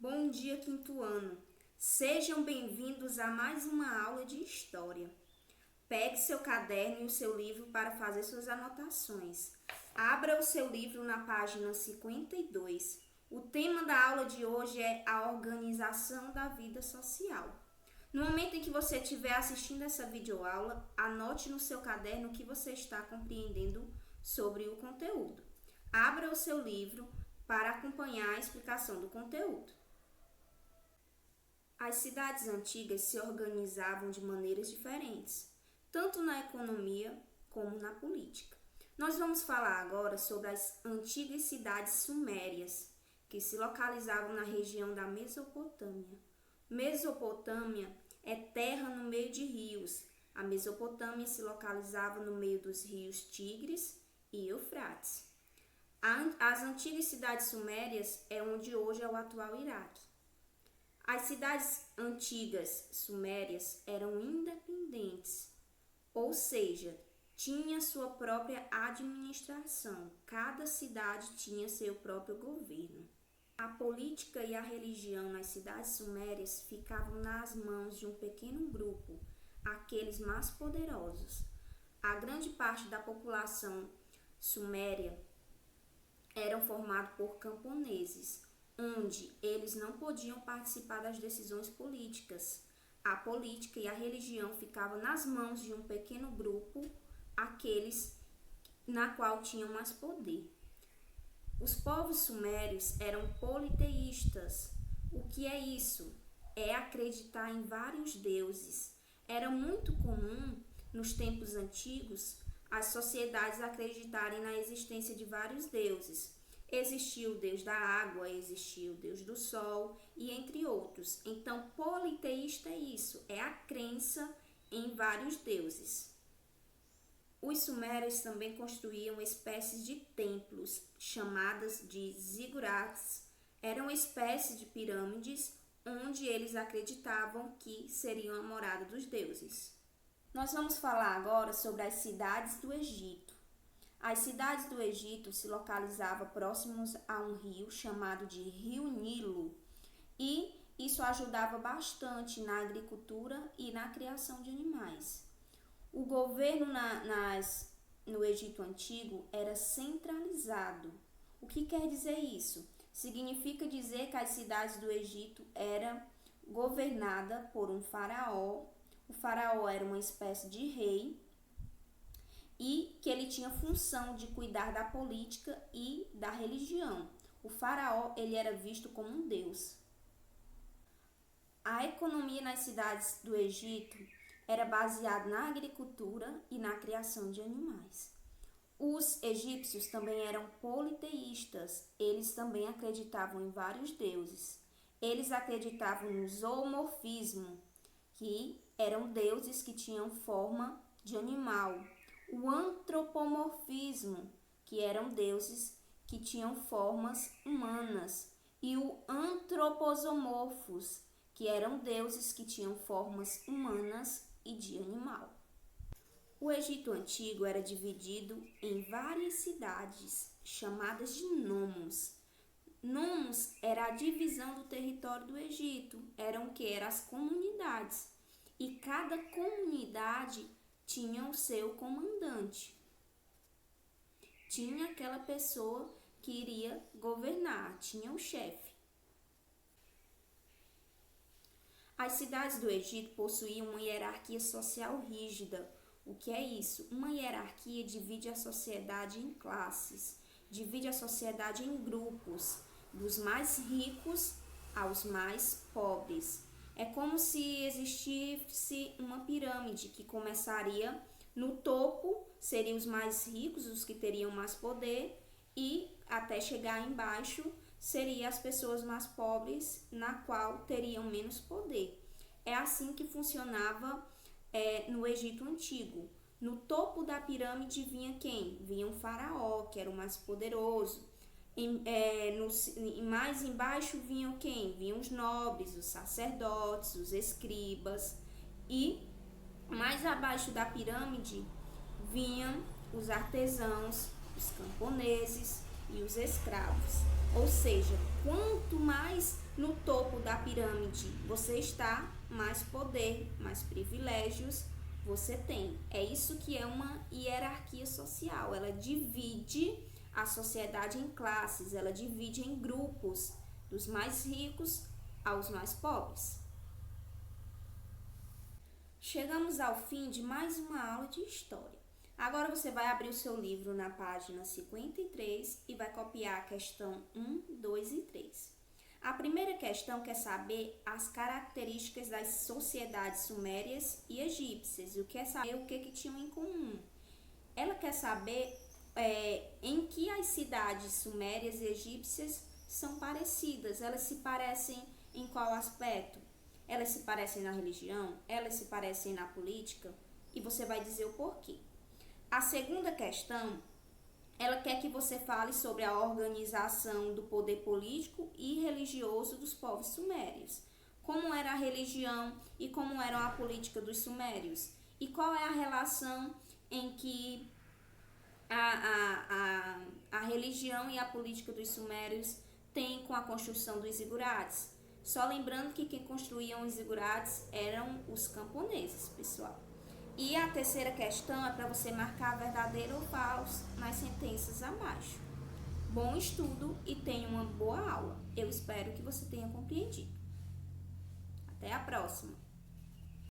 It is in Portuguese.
Bom dia, quinto ano. Sejam bem-vindos a mais uma aula de História. Pegue seu caderno e o seu livro para fazer suas anotações. Abra o seu livro na página 52. O tema da aula de hoje é a organização da vida social. No momento em que você estiver assistindo essa videoaula, anote no seu caderno o que você está compreendendo sobre o conteúdo. Abra o seu livro para acompanhar a explicação do conteúdo. As cidades antigas se organizavam de maneiras diferentes, tanto na economia como na política. Nós vamos falar agora sobre as antigas cidades sumérias, que se localizavam na região da Mesopotâmia. Mesopotâmia é terra no meio de rios. A Mesopotâmia se localizava no meio dos rios Tigres e Eufrates. As antigas cidades sumérias é onde hoje é o atual Iraque. As cidades antigas sumérias eram independentes, ou seja, tinha sua própria administração. Cada cidade tinha seu próprio governo. A política e a religião nas cidades sumérias ficavam nas mãos de um pequeno grupo, aqueles mais poderosos. A grande parte da população suméria eram formados por camponeses, onde eles não podiam participar das decisões políticas. A política e a religião ficavam nas mãos de um pequeno grupo, aqueles na qual tinham mais poder. Os povos sumérios eram politeístas. O que é isso? É acreditar em vários deuses. Era muito comum, nos tempos antigos, as sociedades acreditarem na existência de vários deuses. Existia o deus da água, existia o deus do sol e entre outros. Então, politeísta é isso, é a crença em vários deuses. Os sumérios também construíam espécies de templos, chamadas de zigurates. Eram espécies de pirâmides onde eles acreditavam que seriam a morada dos deuses. Nós vamos falar agora sobre as cidades do Egito. As cidades do Egito se localizavam próximos a um rio chamado de Rio Nilo, e isso ajudava bastante na agricultura e na criação de animais. O governo no Egito Antigo era centralizado. O que quer dizer isso? Significa dizer que as cidades do Egito eram governadas por um faraó. O faraó era uma espécie de rei e que ele tinha função de cuidar da política e da religião. O faraó, ele era visto como um deus. A economia nas cidades do Egito era baseada na agricultura e na criação de animais. Os egípcios também eram politeístas. Eles também acreditavam em vários deuses. Eles acreditavam no zoomorfismo, que eram deuses que tinham forma de animal. O antropomorfismo, que eram deuses que tinham formas humanas. E o antroposomorfos, que eram deuses que tinham formas humanas e de animal. O Egito Antigo era dividido em várias cidades, chamadas de nomos. Nomos era a divisão do território do Egito. Eram as comunidades. E cada comunidade tinha o seu comandante. Tinha aquela pessoa que iria governar, tinha o chefe. As cidades do Egito possuíam uma hierarquia social rígida. O que é isso? Uma hierarquia divide a sociedade em classes, divide a sociedade em grupos, dos mais ricos aos mais pobres. É como se existisse uma pirâmide que começaria no topo, seriam os mais ricos, os que teriam mais poder, e até chegar embaixo seriam as pessoas mais pobres, na qual teriam menos poder. É assim que funcionava no Egito Antigo. No topo da pirâmide vinha quem? Vinha um faraó, que era o mais poderoso. Mais embaixo vinham quem? Vinham os nobres, os sacerdotes, os escribas. E mais abaixo da pirâmide vinham os artesãos, os camponeses e os escravos. Ou seja, quanto mais no topo da pirâmide você está, mais poder, mais privilégios você tem. É isso que é uma hierarquia social. Ela divide a sociedade em classes, ela divide em grupos, dos mais ricos aos mais pobres. Chegamos ao fim de mais uma aula de história. Agora você vai abrir o seu livro na página 53 e vai copiar a questão 1, 2 e 3. A primeira questão quer saber as características das sociedades sumérias e egípcias, e quer saber o que tinham em comum. Ela quer saber em que as cidades sumérias e egípcias são parecidas. Elas se parecem em qual aspecto? Elas se parecem na religião? Elas se parecem na política? E você vai dizer o porquê. A segunda questão, ela quer que você fale sobre a organização do poder político e religioso dos povos sumérios. Como era a religião e como era a política dos sumérios? E qual é a relação em que a religião e a política dos sumérios têm com a construção dos zigurates? Só lembrando que quem construíam os zigurates eram os camponeses, pessoal. E a terceira questão é para você marcar verdadeiro ou falso nas sentenças abaixo. Bom estudo e tenha uma boa aula. Eu espero que você tenha compreendido. Até a próxima!